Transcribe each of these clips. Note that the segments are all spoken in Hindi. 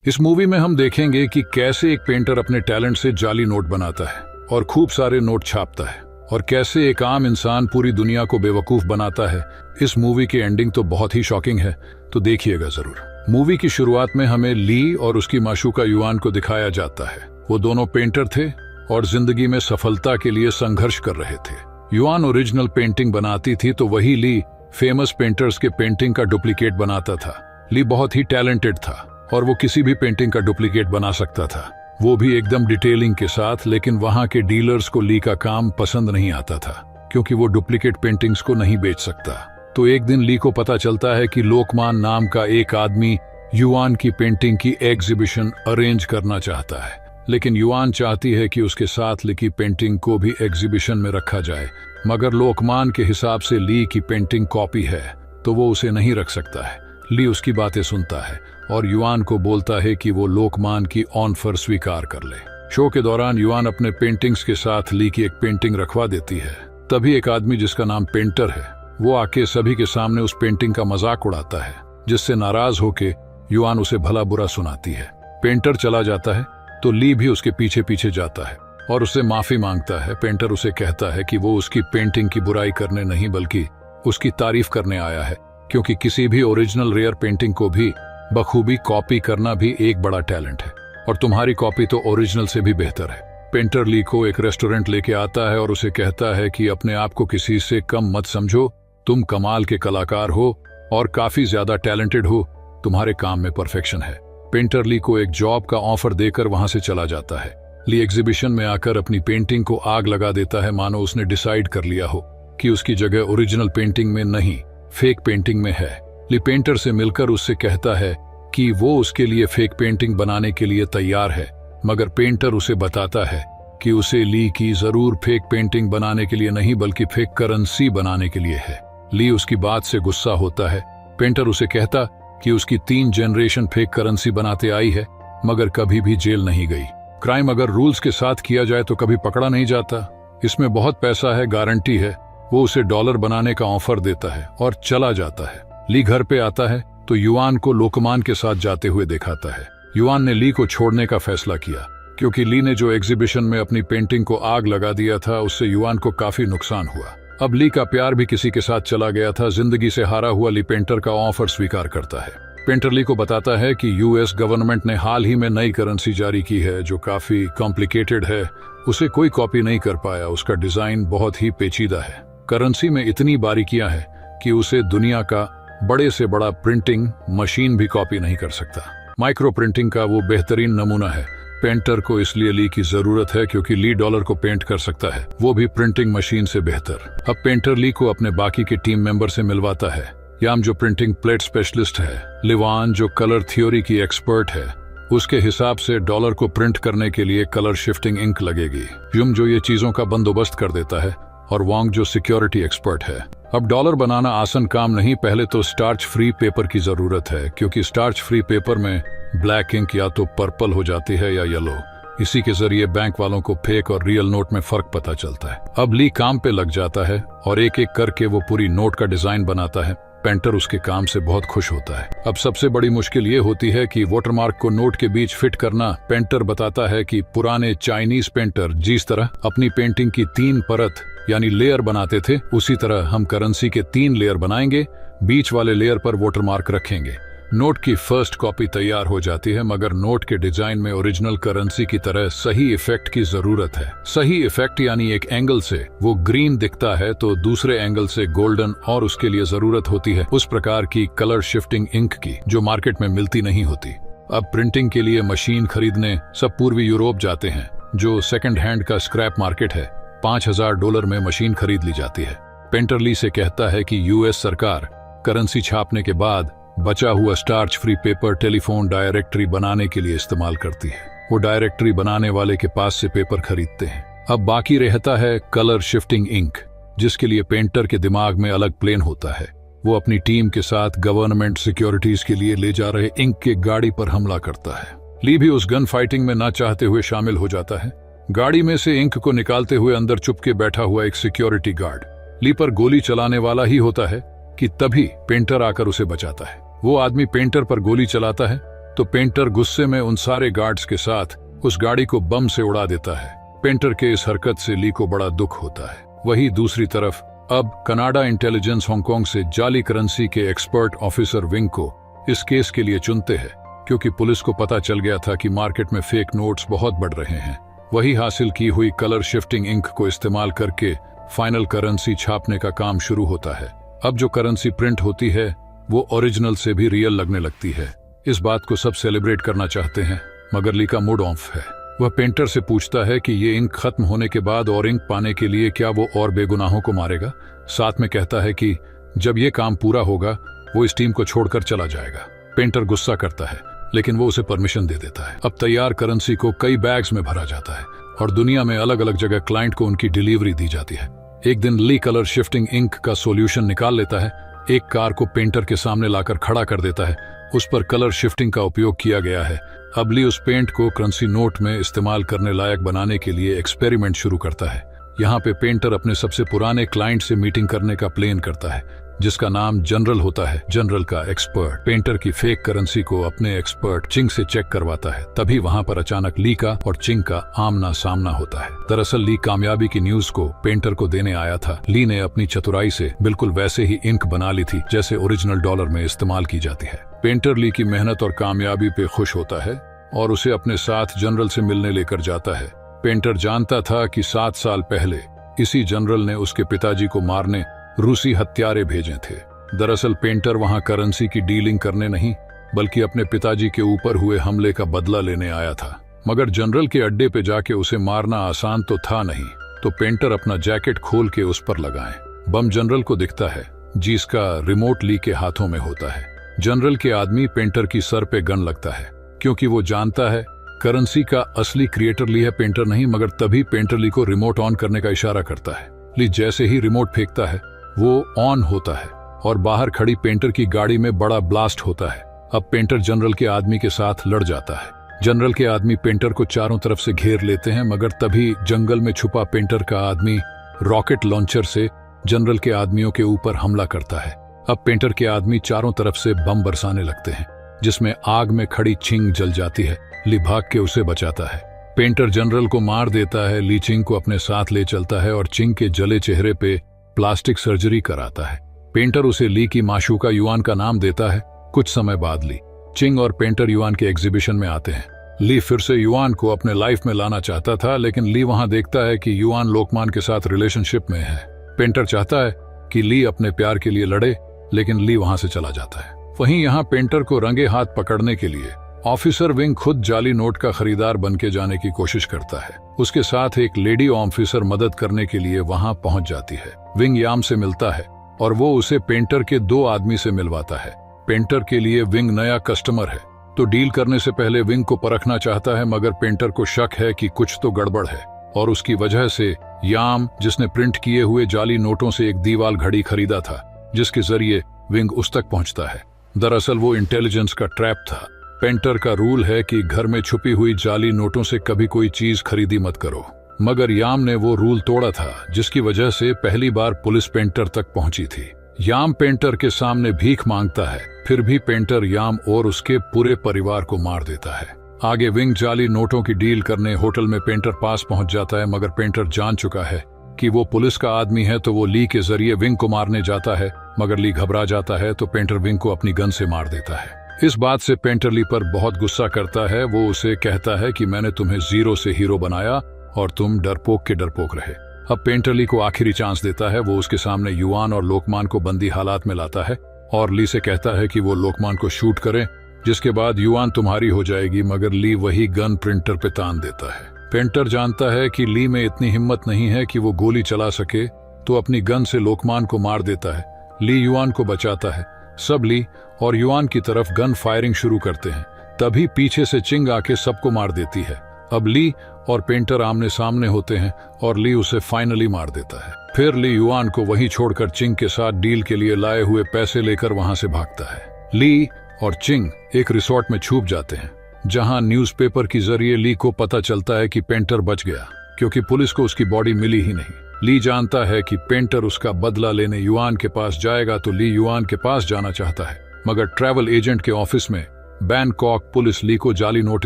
इस मूवी में हम देखेंगे कि कैसे एक पेंटर अपने टैलेंट से जाली नोट बनाता है और खूब सारे नोट छापता है, और कैसे एक आम इंसान पूरी दुनिया को बेवकूफ बनाता है। इस मूवी की एंडिंग तो बहुत ही शॉकिंग है, तो देखिएगा जरूर। मूवी की शुरुआत में हमें ली और उसकी माशूका युआन को दिखाया जाता है। वो दोनों पेंटर थे और जिंदगी में सफलता के लिए संघर्ष कर रहे थे। युआन ओरिजिनल पेंटिंग बनाती थी तो वही ली फेमस पेंटर्स के पेंटिंग का डुप्लीकेट बनाता था। ली बहुत ही टैलेंटेड था और वो किसी भी पेंटिंग का डुप्लीकेट बना सकता था, वो भी एकदम डिटेलिंग के साथ। लेकिन वहां के डीलर्स को ली का काम पसंद नहीं आता था, क्योंकि वो डुप्लीकेट पेंटिंग्स को नहीं बेच सकता। तो एक दिन ली को पता चलता है कि लोकमान नाम का एक आदमी युआन की पेंटिंग की एग्जीबिशन अरेंज करना चाहता है। लेकिन युआन चाहती है कि उसके साथ लिखी पेंटिंग को भी एग्जीबिशन में रखा जाए, मगर लोकमान के हिसाब से ली की पेंटिंग कॉपी है, तो वो उसे नहीं रख सकता है। ली उसकी बातें सुनता है और युआन को बोलता है कि वो लोकमान की ऑफर स्वीकार कर ले। शो के दौरान युआन अपने पेंटिंग्स के साथ ली की एक पेंटिंग रखवा देती है। तभी एक आदमी जिसका नाम पेंटर है, वो आके सभी के सामने उस पेंटिंग का मजाक उड़ाता है, जिससे नाराज होके युआन उसे भला बुरा सुनाती है। पेंटर चला जाता है तो ली भी उसके पीछे पीछे जाता है और उससे माफी मांगता है। पेंटर उसे कहता है कि वो उसकी पेंटिंग की बुराई करने नहीं बल्कि उसकी तारीफ करने आया है, क्योंकि किसी भी ओरिजिनल रेयर पेंटिंग को भी बखूबी कॉपी करना भी एक बड़ा टैलेंट है, और तुम्हारी कॉपी तो ओरिजिनल से भी बेहतर है। पेंटर ली को एक रेस्टोरेंट लेके आता है और उसे कहता है कि अपने आप को किसी से कम मत समझो, तुम कमाल के कलाकार हो और काफी ज्यादा टैलेंटेड हो, तुम्हारे काम में परफेक्शन है। पेंटर ली को एक जॉब का ऑफर देकर वहां से चला जाता है। ली एग्जीबिशन में आकर अपनी पेंटिंग को आग लगा देता है, मानो उसने डिसाइड कर लिया हो कि उसकी जगह ओरिजिनल पेंटिंग में नहीं, फेक पेंटिंग में है। ली पेंटर से मिलकर उससे कहता है कि वो उसके लिए फेक पेंटिंग बनाने के लिए तैयार है, मगर पेंटर उसे बताता है कि उसे ली की जरूर फेक पेंटिंग बनाने के लिए नहीं बल्कि फेक करेंसी बनाने के लिए है। ली उसकी बात से गुस्सा होता है। पेंटर उसे कहता कि उसकी 3 जनरेशन फेक करेंसी बनाते आई है, मगर कभी भी जेल नहीं गई। क्राइम अगर रूल्स के साथ किया जाए तो कभी पकड़ा नहीं जाता। इसमें बहुत पैसा है, गारंटी है। वो उसे डॉलर बनाने का ऑफर देता है और चला जाता है। ली घर पे आता है तो युआन को लोकमान के साथ जाते हुए दिखाता है। युआन ने ली को छोड़ने का फैसला किया, क्योंकि ली ने जो एग्जीबिशन में अपनी पेंटिंग को आग लगा दिया था, उससे युआन को काफी नुकसान हुआ। अब ली का प्यार भी किसी के साथ चला गया था। जिंदगी से हारा हुआ ली पेंटर का ऑफर स्वीकार करता है। पेंटर ली को बताता है कि यूएस गवर्नमेंट ने हाल ही में नई करेंसी जारी की है जो काफी कॉम्प्लिकेटेड है, उसे कोई कॉपी नहीं कर पाया। उसका डिजाइन बहुत ही पेचीदा है। करेंसी में इतनी बारीकियां हैं कि उसे दुनिया का बड़े से बड़ा प्रिंटिंग मशीन भी कॉपी नहीं कर सकता। माइक्रो प्रिंटिंग का वो बेहतरीन नमूना है। पेंटर को इसलिए ली की जरूरत है क्योंकि ली डॉलर को पेंट कर सकता है, वो भी प्रिंटिंग मशीन से बेहतर। अब पेंटर ली को अपने बाकी के टीम मेंबर से मिलवाता है। याम जो प्रिंटिंग प्लेट स्पेशलिस्ट है, लिवान जो कलर थ्योरी की एक्सपर्ट है, उसके हिसाब से डॉलर को प्रिंट करने के लिए कलर शिफ्टिंग इंक लगेगी। युम जो ये चीजों का बंदोबस्त कर देता है, और वांग जो सिक्योरिटी एक्सपर्ट है। अब डॉलर बनाना आसान काम नहीं, पहले तो स्टार्च फ्री पेपर की जरूरत है, क्योंकि स्टार्च फ्री पेपर में ब्लैक इंक या तो पर्पल हो जाती है या येलो। इसी के जरिए बैंक वालों को फेक और रियल नोट में फर्क पता चलता है। अब ली काम पे लग जाता है और एक एक करके वो पूरी नोट का डिजाइन बनाता है। पेंटर उसके काम से बहुत खुश होता है। अब सबसे बड़ी मुश्किल ये होती है कि वाटरमार्क को नोट के बीच फिट करना। पेंटर बताता है कि पुराने चाइनीज पेंटर जिस तरह अपनी पेंटिंग की 3 परत यानी लेयर बनाते थे, उसी तरह हम करेंसी के 3 लेयर बनाएंगे। बीच वाले लेयर पर वाटरमार्क रखेंगे। नोट की फर्स्ट कॉपी तैयार हो जाती है, मगर नोट के डिजाइन में ओरिजिनल करेंसी की तरह सही इफेक्ट की जरूरत है। सही इफेक्ट यानी एक एंगल से वो ग्रीन दिखता है तो दूसरे एंगल से गोल्डन, और उसके लिए जरूरत होती है उस प्रकार की कलर शिफ्टिंग इंक की जो मार्केट में मिलती नहीं होती। अब प्रिंटिंग के लिए मशीन खरीदने सब पूर्वी यूरोप जाते हैं, जो सेकंड हैंड का स्क्रैप मार्केट है। $5000 में मशीन खरीद ली जाती है। पेंटर ली से कहता है कि यूएस सरकार करेंसी छापने के बाद बचा हुआ starch free paper telephone directory बनाने के लिए इस्तेमाल करती है। वो डायरेक्टरी बनाने वाले के पास से पेपर खरीदते हैं। अब बाकी रहता है कलर शिफ्टिंग इंक, जिसके लिए पेंटर के दिमाग में अलग प्लान होता है। वो अपनी टीम के साथ गवर्नमेंट सिक्योरिटीज के लिए ले जा रहे इंक के गाड़ी पर हमला करता है। ली भी उस गन फाइटिंग में ना चाहते हुए शामिल हो जाता है। गाड़ी में से इंक को निकालते हुए अंदर चुपके बैठा हुआ एक सिक्योरिटी गार्ड ली पर गोली चलाने वाला ही होता है कि तभी पेंटर आकर उसे बचाता है। वो आदमी पेंटर पर गोली चलाता है तो पेंटर गुस्से में उन सारे गार्ड्स के साथ उस गाड़ी को बम से उड़ा देता है। पेंटर के इस हरकत से ली को बड़ा दुख होता है। वहीं दूसरी तरफ अब कनाडा इंटेलिजेंस हांगकांग से जाली करेंसी के एक्सपर्ट ऑफिसर विंग को इस केस के लिए चुनते हैं, क्योंकि पुलिस को पता चल गया था कि मार्केट में फेक नोट्स बहुत बढ़ रहे हैं। वही हासिल की हुई कलर शिफ्टिंग इंक को इस्तेमाल करके फाइनल करेंसी छापने का काम शुरू होता है। अब जो करेंसी प्रिंट होती है वो ओरिजिनल से भी रियल लगने लगती है। इस बात को सब सेलिब्रेट करना चाहते हैं, मगर ली का मूड ऑफ है। वह पेंटर से पूछता है कि ये इंक खत्म होने के बाद और इंक पाने के लिए क्या वो और बेगुनाहों को मारेगा। साथ में कहता है कि जब ये काम पूरा होगा वो इस टीम को छोड़कर चला जाएगा। पेंटर गुस्सा करता है, लेकिन वो उसे परमिशन दे देता है। अब तैयार करेंसी को कई बैग्स में भरा जाता है और दुनिया में अलग अलग जगह क्लाइंट को उनकी डिलीवरी दी जाती है। एक दिन ली कलर शिफ्टिंग इंक का सॉल्यूशन निकाल लेता है, एक कार को पेंटर के सामने लाकर खड़ा कर देता है। उस पर कलर शिफ्टिंग का उपयोग किया गया है। अब ली उस पेंट को करेंसी नोट में इस्तेमाल करने लायक बनाने के लिए एक्सपेरिमेंट शुरू करता है। यहाँ पे पेंटर अपने सबसे पुराने क्लाइंट से मीटिंग करने का प्लान करता है, जिसका नाम जनरल होता है, जनरल का एक्सपर्ट। पेंटर की फेक करेंसी को अपने एक्सपर्ट चिंग से चेक करवाता है। तभी वहाँ पर अचानक ली का और चिंग का आमना सामना होता है। दरअसल ली कामयाबी की न्यूज को पेंटर को देने आया था। ली ने अपनी चतुराई से बिल्कुल वैसे ही इंक बना ली थी जैसे ओरिजिनल डॉलर में इस्तेमाल की जाती है। पेंटर ली की मेहनत और कामयाबी पे खुश होता है और उसे अपने साथ जनरल से मिलने लेकर जाता है। पेंटर जानता था कि 7 साल पहले इसी जनरल ने उसके पिताजी को मारने रूसी हत्यारे भेजे थे। दरअसल पेंटर वहां करेंसी की डीलिंग करने नहीं, बल्कि अपने पिताजी के ऊपर हुए हमले का बदला लेने आया था। मगर जनरल के अड्डे पे जाके उसे मारना आसान तो था नहीं, तो पेंटर अपना जैकेट खोल के उस पर लगाए। बम जनरल को दिखता है, जिसका रिमोट ली के हाथों में होता है। जनरल के आदमी पेंटर की सर पे गन लगता है, क्योंकि वो जानता है करेंसी का असली क्रिएटर ली है, पेंटर नहीं। मगर तभी पेंटर ली को रिमोट ऑन करने का इशारा करता है। ली जैसे ही रिमोट फेंकता है वो ऑन होता है और बाहर खड़ी पेंटर की गाड़ी में बड़ा ब्लास्ट होता है। अब पेंटर जनरल के आदमी के साथ लड़ जाता है। जनरल के आदमी पेंटर को चारों तरफ से घेर लेते हैं, मगर तभी जंगल में छुपा पेंटर का आदमी रॉकेट लॉन्चर से जनरल के आदमियों के ऊपर हमला करता है। अब पेंटर के आदमी चारों तरफ से बम बरसाने लगते हैं, जिसमें आग में खड़ी चिंग जल जाती है। ली भाग के उसे बचाता है। पेंटर जनरल को मार देता है। ली चिंग को अपने साथ ले चलता है और चिंग के जले चेहरे पे प्लास्टिक सर्जरी कराता है। पेंटर उसे ली की माशूका युआन का नाम देता है। कुछ समय बाद ली, चिंग और पेंटर युआन के एग्जीबिशन में आते हैं। ली फिर से युआन को अपने लाइफ में लाना चाहता था, लेकिन ली वहां देखता है कि युआन लोकमान के साथ रिलेशनशिप में है। पेंटर चाहता है कि ली अपने प्यार के लिए लड़े, लेकिन ली वहां से चला जाता है। वहीं यहाँ पेंटर को रंगे हाथ पकड़ने के लिए ऑफिसर विंग खुद जाली नोट का खरीदार बन के जाने की कोशिश करता है। उसके साथ एक लेडी ऑफिसर मदद करने के लिए वहां पहुंच जाती है। विंग याम से मिलता है और वो उसे पेंटर के 2 आदमी से मिलवाता है। पेंटर के लिए विंग नया कस्टमर है, तो डील करने से पहले विंग को परखना चाहता है, मगर पेंटर को शक है कि कुछ तो गड़बड़ है और उसकी वजह से याम, जिसने प्रिंट किए हुए जाली नोटों से एक दीवाल घड़ी खरीदा था, जिसके जरिए विंग उस तक पहुंचता है। दरअसल वो इंटेलिजेंस का ट्रैप था। पेंटर का रूल है कि घर में छुपी हुई जाली नोटों से कभी कोई चीज खरीदी मत करो, मगर याम ने वो रूल तोड़ा था, जिसकी वजह से पहली बार पुलिस पेंटर तक पहुंची थी। याम पेंटर के सामने भीख मांगता है, फिर भी पेंटर याम और उसके पूरे परिवार को मार देता है। आगे विंग जाली नोटों की डील करने होटल में पेंटर पास पहुंच जाता है, मगर पेंटर जान चुका है कि वो पुलिस का आदमी है, तो वो ली के जरिए विंग को मारने जाता है, मगर ली घबरा जाता है तो पेंटर विंग को अपनी गन से मार देता है। इस बात से पेंटर ली पर बहुत गुस्सा करता है। वो उसे कहता है कि मैंने तुम्हें जीरो से हीरो बनाया और तुम डरपोक के डरपोक रहे। अब पेंटर ली को आखिरी चांस देता है। वो उसके सामने युआन और लोकमान को बंदी हालात में लाता है और ली से कहता है कि वो लोकमान को शूट करे, जिसके बाद युआन तुम्हारी हो जाएगी, मगर ली वही गन प्रिंटर पे तान देता है। पेंटर जानता है कि ली में इतनी हिम्मत नहीं है कि वो गोली चला सके, तो अपनी गन से लोकमान को मार देता है। ली युआन को बचाता है। सब ली और युआन की तरफ गन फायरिंग शुरू करते हैं। तभी पीछे से चिंग आके सबको मार देती है। अब ली और पेंटर आमने सामने होते हैं और ली उसे फाइनली मार देता है। फिर ली युआन को वहीं छोड़कर चिंग के साथ डील के लिए लाए हुए पैसे लेकर वहां से भागता है। ली और चिंग एक रिसोर्ट में छुप जाते हैं, जहां न्यूज़पेपर के जरिए ली को पता चलता है कि पेंटर बच गया, क्योंकि पुलिस को उसकी बॉडी मिली ही नहीं। ली जानता है कि पेंटर उसका बदला लेने युआन के पास जाएगा, तो ली युआन के पास जाना चाहता है, मगर ट्रैवल एजेंट के ऑफिस में बैंकॉक पुलिस ली को जाली नोट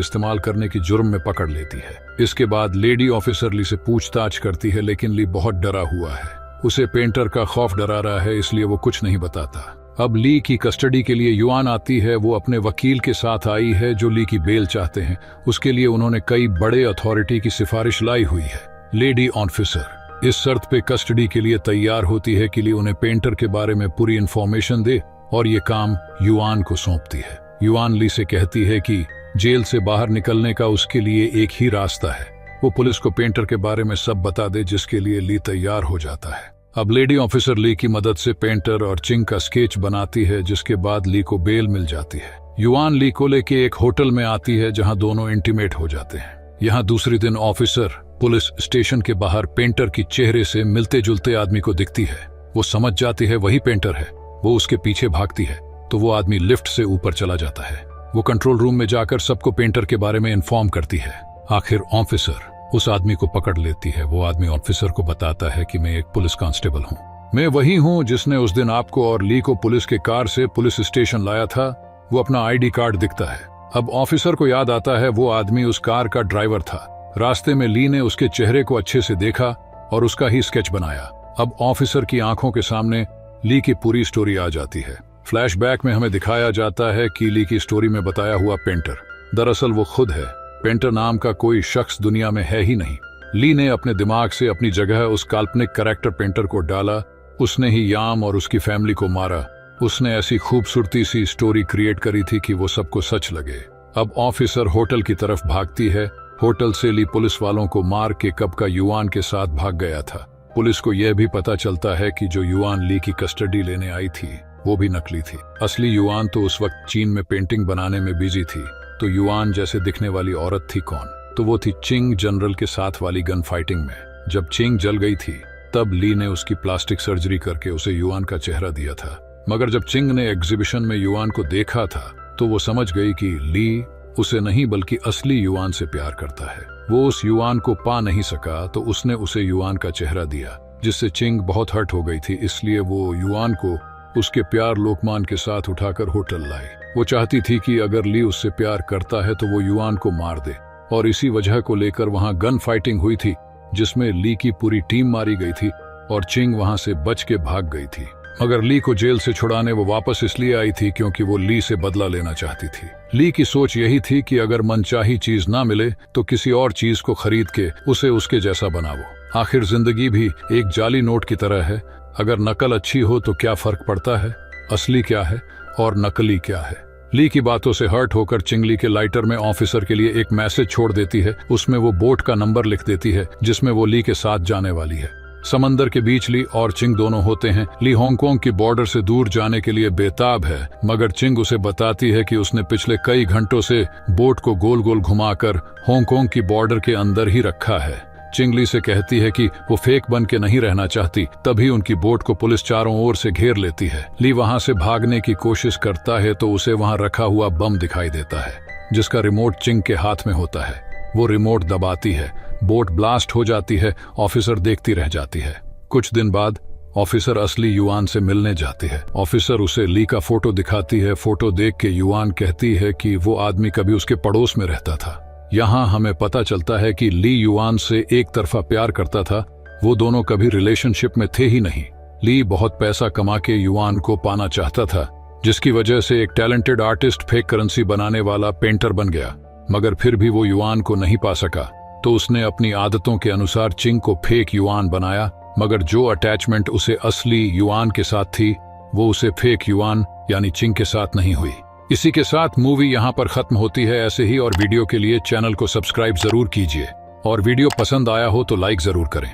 इस्तेमाल करने की जुर्म में पकड़ लेती है। इसके बाद लेडी ऑफिसर ली से पूछताछ करती है, लेकिन ली बहुत डरा हुआ है। उसे पेंटर का खौफ डरा रहा है, इसलिए वो कुछ नहीं बताता। अब ली की कस्टडी के लिए युआन आती है। वो अपने वकील के साथ आई है जो ली की बेल चाहते हैं। उसके लिए उन्होंने कई बड़े अथॉरिटी की सिफारिश लाई हुई है। लेडी ऑफिसर इस शर्त पे कस्टडी के लिए तैयार होती है कि ली उन्हें पेंटर के बारे में पूरी इंफॉर्मेशन दे और ये काम युआन को सौंपती है। युआन ली से कहती है कि जेल से बाहर निकलने का उसके लिए एक ही रास्ता है, वो पुलिस को पेंटर के बारे में सब बता दे, जिसके लिए ली तैयार हो जाता है। अब लेडी ऑफिसर ली की मदद से पेंटर और चिंग का स्केच बनाती है, जिसके बाद ली को बेल मिल जाती है। युआन ली को लेके एक होटल में आती है जहां दोनों इंटीमेट हो जाते हैं। यहाँ दूसरे दिन ऑफिसर पुलिस स्टेशन के बाहर पेंटर की चेहरे से मिलते जुलते आदमी को दिखती है। वो समझ जाती है वही पेंटर है। वो उसके पीछे भागती है तो वो आदमी लिफ्ट से ऊपर चला जाता है। वो कंट्रोल रूम में जाकर सबको पेंटर के बारे में इन्फॉर्म करती है। आखिर ऑफिसर उस आदमी को पकड़ लेती है। वो आदमी ऑफिसर को बताता है कि मैं एक पुलिस कांस्टेबल हूँ। मैं वही हूँ जिसने उस दिन आपको और ली को पुलिस के कार से पुलिस स्टेशन लाया था। वो अपना आईडी कार्ड दिखता है। अब ऑफिसर को याद आता है वो आदमी उस कार का ड्राइवर था। रास्ते में ली ने उसके चेहरे को अच्छे से देखा और उसका ही स्केच बनाया। अब ऑफिसर की आंखों के सामने ली की पूरी स्टोरी आ जाती है। फ्लैशबैक में हमें दिखाया जाता है कि ली की स्टोरी में बताया हुआ पेंटर दरअसल वो खुद है। पेंटर नाम का कोई शख्स दुनिया में है ही नहीं। ली ने अपने दिमाग से अपनी जगह उस काल्पनिक कैरेक्टर पेंटर को डाला। उसने ही याम और उसकी फैमिली को मारा। उसने ऐसी खूबसूरती सी स्टोरी क्रिएट करी थी कि वो सबको सच लगे। अब ऑफिसर होटल की तरफ भागती है। होटल से ली पुलिस वालों को मार के कब का युआन के साथ भाग गया था। पुलिस को यह भी पता चलता है कि जो युआन ली की कस्टडी लेने आई थी वो भी नकली थी। असली युआन तो उस वक्त चीन में पेंटिंग बनाने में बिजी थी। तो युआन जैसे दिखने वाली औरत थी कौन? तो वो थी चिंग जनरल के साथ वाली गन फाइटिंग में। जब चिंग जल गई थी तब ली ने उसकी प्लास्टिक सर्जरी करके उसे युआन का चेहरा दिया था। मगर जब चिंग ने एग्जीबिशन में युआन को देखा था तो वो समझ गई कि ली उसे नहीं बल्कि असली युआन से प्यार करता है। वो उस युआन को पा नहीं सका तो उसने उसे युआन का चेहरा दिया, जिससे चिंग बहुत हर्ट हो गई थी। इसलिए वो युआन को उसके प्यार लोकमान के साथ उठाकर होटल लाई। वो चाहती थी कि अगर ली उससे प्यार करता है तो वो युआन को मार दे, और इसी वजह को लेकर वहां गन फाइटिंग हुई थी जिसमें ली की पूरी टीम मारी गई थी और चिंग वहां से बच के भाग गई थी। मगर ली को जेल से छुड़ाने वो वापस इसलिए आई थी क्योंकि वो ली से बदला लेना चाहती थी। ली की सोच यही थी कि अगर मनचाही चीज ना मिले तो किसी और चीज को खरीद के उसे उसके जैसा बनावो। आखिर जिंदगी भी एक जाली नोट की तरह है। अगर नकल अच्छी हो तो क्या फर्क पड़ता है, असली क्या है और नकली क्या है। ली की बातों से हर्ट होकर चिंगली के लाइटर में ऑफिसर के लिए एक मैसेज छोड़ देती है। उसमें वो बोट का नंबर लिख देती है जिसमें वो ली के साथ जाने वाली है। समंदर के बीच ली और चिंग दोनों होते हैं। ली हांगकांग की बॉर्डर से दूर जाने के लिए बेताब है, मगर चिंग उसे बताती है कि उसने पिछले कई घंटों से बोट को गोल गोल घुमाकर हांगकांग की बॉर्डर के अंदर ही रखा है। चिंग ली से कहती है कि वो फेक बन के नहीं रहना चाहती। तभी उनकी बोट को पुलिस चारों ओर से घेर लेती है। ली वहां से भागने की कोशिश करता है तो उसे वहां रखा हुआ बम दिखाई देता है जिसका रिमोट चिंग के हाथ में होता है। वो रिमोट दबाती है, बोट ब्लास्ट हो जाती है। ऑफिसर देखती रह जाती है। कुछ दिन बाद ऑफिसर असली युआन से मिलने जाती है। ऑफिसर उसे ली का फोटो दिखाती है। फोटो देख के युआन कहती है कि वो आदमी कभी उसके पड़ोस में रहता था। यहाँ हमें पता चलता है कि ली युआन से एक तरफा प्यार करता था। वो दोनों कभी रिलेशनशिप में थे ही नहीं। ली बहुत पैसा कमा के युआन को पाना चाहता था, जिसकी वजह से एक टैलेंटेड आर्टिस्ट फेक करेंसी बनाने वाला पेंटर बन गया। मगर फिर भी वो युआन को नहीं पा सका तो उसने अपनी आदतों के अनुसार चिंग को फेक युआन बनाया। मगर जो अटैचमेंट उसे असली युआन के साथ थी वो उसे फेक युआन यानी चिंग के साथ नहीं हुई। इसी के साथ मूवी यहाँ पर खत्म होती है। ऐसे ही और वीडियो के लिए चैनल को सब्सक्राइब जरूर कीजिए और वीडियो पसंद आया हो तो लाइक जरूर करें।